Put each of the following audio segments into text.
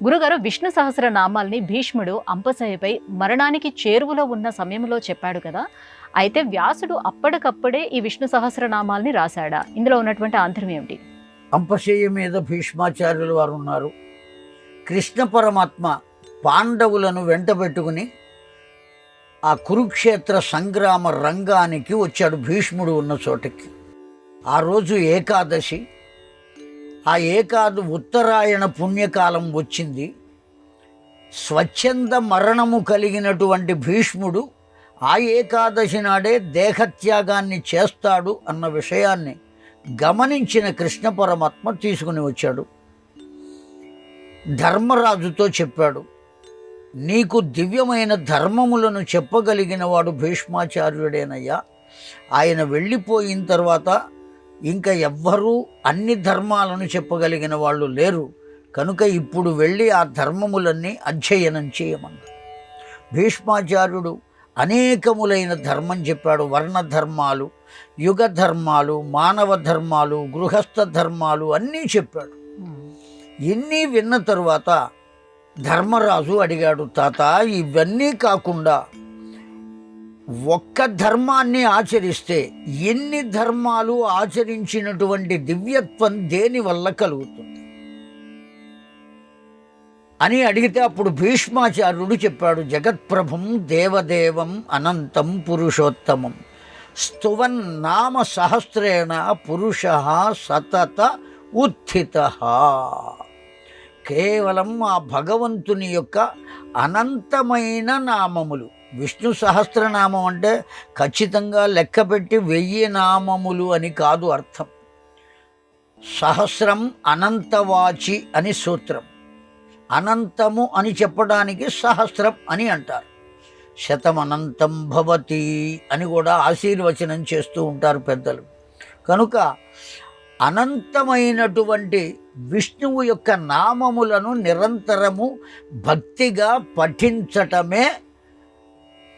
గురుగారు, విష్ణు సహస్రనామాల్ని భీష్ముడు అంపశయ్యపై మరణానికి చేరువలో ఉన్న సమయంలో చెప్పాడు కదా. అయితే వ్యాసుడు అప్పటికప్పుడే ఈ విష్ణు సహస్రనామాల్ని రాశాడా? ఇందులో ఉన్నటువంటి ఆంతర్యం ఏమిటి? అంపశయ్య మీద భీష్మాచార్యులు వారు ఉన్నారు. కృష్ణ పరమాత్మ పాండవులను వెంటబెట్టుకుని ఆ కురుక్షేత్ర సంగ్రామ రంగానికి వచ్చాడు భీష్ముడు ఉన్న చోటకి. ఆ రోజు ఏకాదశి. ఆ ఉత్తరాయణ పుణ్యకాలం వచ్చింది. స్వచ్ఛంద మరణము కలిగినటువంటి భీష్ముడు ఆ ఏకాదశి నాడే దేహత్యాగాన్ని చేస్తాడు అన్న విషయాన్ని గమనించిన కృష్ణ పరమాత్మ తీసుకుని వచ్చాడు. ధర్మరాజుతో చెప్పాడు, నీకు దివ్యమైన ధర్మములను చెప్పగలిగిన వాడు భీష్మాచార్యుడేనయ్యా. ఆయన వెళ్ళిపోయిన తర్వాత ఇంకా ఎవ్వరూ అన్ని ధర్మాలను చెప్పగలిగిన వాళ్ళు లేరు. కనుక ఇప్పుడు వెళ్ళి ఆ ధర్మములన్నీ అధ్యయనం చేయమన్నాడు. భీష్మాచార్యుడు అనేకములైన ధర్మం చెప్పాడు. వర్ణ ధర్మాలు, యుగ ధర్మాలు, మానవ ధర్మాలు, గృహస్థ ధర్మాలు అన్నీ చెప్పాడు. ఇన్ని విన్న తరువాత ధర్మరాజు అడిగాడు, తాత ఇవన్నీ కాకుండా ఒక్క ధర్మాన్ని ఆచరిస్తే ఎన్ని ధర్మాలు ఆచరించినటువంటి దివ్యత్వం దేని వల్ల కలుగుతుంది అని అడిగితే అప్పుడు భీష్మాచార్యుడు చెప్పాడు, జగత్ప్రభం దేవదేవం అనంతం పురుషోత్తమం స్తువన్ నామ సహస్రేణ పురుష సతత ఉత్థిత. కేవలం ఆ భగవంతుని యొక్క అనంతమైన నామములు. విష్ణు సహస్రనామం అంటే ఖచ్చితంగా లెక్కపెట్టి 1000 నామములు అని కాదు అర్థం. సహస్రం అనంతవాచి అని సూత్రం. అనంతము అని చెప్పడానికి సహస్రం అని అంటారు. శతమనంతం భవతి అని కూడా ఆశీర్వచనం చేస్తూ ఉంటారు పెద్దలు. కనుక అనంతమైనటువంటి విష్ణువు యొక్క నామములను నిరంతరము భక్తిగా పఠించటమే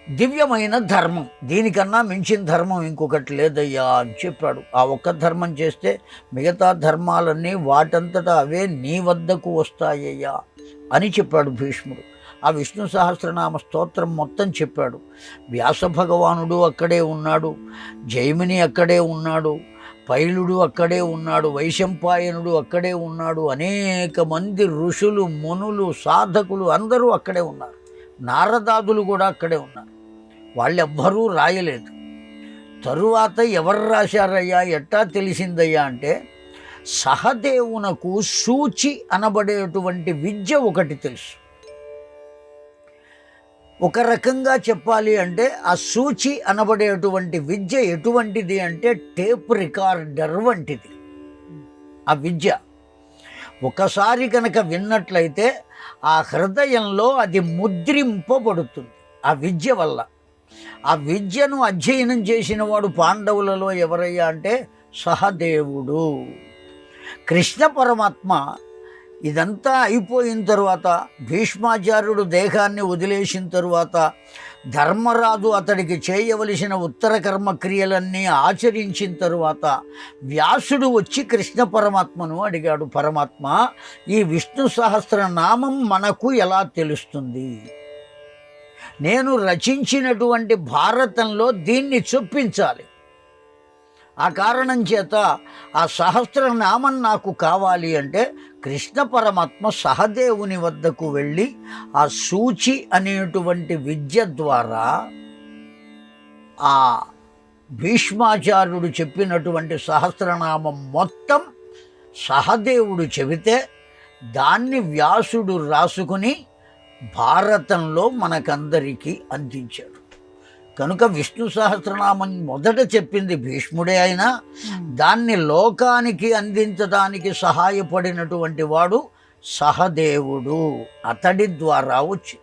దివ్యమైన ధర్మం. దీనికన్నా మించిన ధర్మం ఇంకొకటి లేదయ్యా అని చెప్పాడు. ఆ ఒక్క ధర్మం చేస్తే మిగతా ధర్మాలన్నీ వాటంతటా అవే నీ వద్దకు వస్తాయ్యా అని చెప్పాడు భీష్ముడు. ఆ విష్ణు సహస్రనామ స్తోత్రం మొత్తం చెప్పాడు. వ్యాస భగవానుడు అక్కడే ఉన్నాడు, జైమిని అక్కడే ఉన్నాడు, పైలుడు అక్కడే ఉన్నాడు, వైశంపాయనుడు అక్కడే ఉన్నాడు, అనేక మంది ఋషులు, మునులు, సాధకులు అందరూ అక్కడే ఉన్నారు. నారదాదులు కూడా అక్కడే ఉన్నారు. వాళ్ళెవ్వరూ రాయలేదు. తరువాత ఎవరు రాశారయ్యా, ఎట్టా తెలిసిందయ్యా అంటే సహదేవునకు సూచి అనబడేటువంటి విద్య ఒకటి తెలుసు. ఒక రకంగా చెప్పాలి అంటే ఆ సూచి అనబడేటువంటి విద్య ఎటువంటిది అంటే టేప్ రికార్డర్ వంటిది. ఆ విద్య ఒకసారి కనుక విన్నట్లయితే ఆ హృదయంలో అది ముద్రింపబడుతుంది ఆ విద్య వల్ల. ఆ విద్యను అధ్యయనం చేసిన వాడు పాండవులలో ఎవరయ్యా అంటే సహదేవుడు. కృష్ణ పరమాత్మ ఇదంతా అయిపోయిన తరువాత, భీష్మాచార్యుడు దేహాన్ని వదిలేసిన తరువాత, ధర్మరాజు అతడికి చేయవలసిన ఉత్తర కర్మక్రియలన్నీ ఆచరించిన తరువాత వ్యాసుడు వచ్చి కృష్ణ పరమాత్మను అడిగాడు, పరమాత్మ ఈ విష్ణు సహస్రనామం మనకు ఎలా తెలుస్తుంది? నేను రచించినటువంటి భారతంలో దీన్ని చొప్పించాలి. ఆ కారణం చేత ఆ సహస్రనామం నాకు కావాలి అంటే కృష్ణ పరమాత్మ సహదేవుని వద్దకు వెళ్ళి ఆ సూచి అనేటువంటి విద్య ద్వారా ఆ భీష్మాచార్యుడు చెప్పినటువంటి సహస్రనామం మొత్తం సహదేవుడు చెబితే దాన్ని వ్యాసుడు రాసుకుని భారతంలో మనకందరికీ అందించాడు. కనుక విష్ణు సహస్రనామం మొదట చెప్పింది భీష్ముడే అయినా దాన్ని లోకానికి అందించడానికి సహాయపడినటువంటి వాడు సహదేవుడు. అతడి ద్వారా వచ్చింది.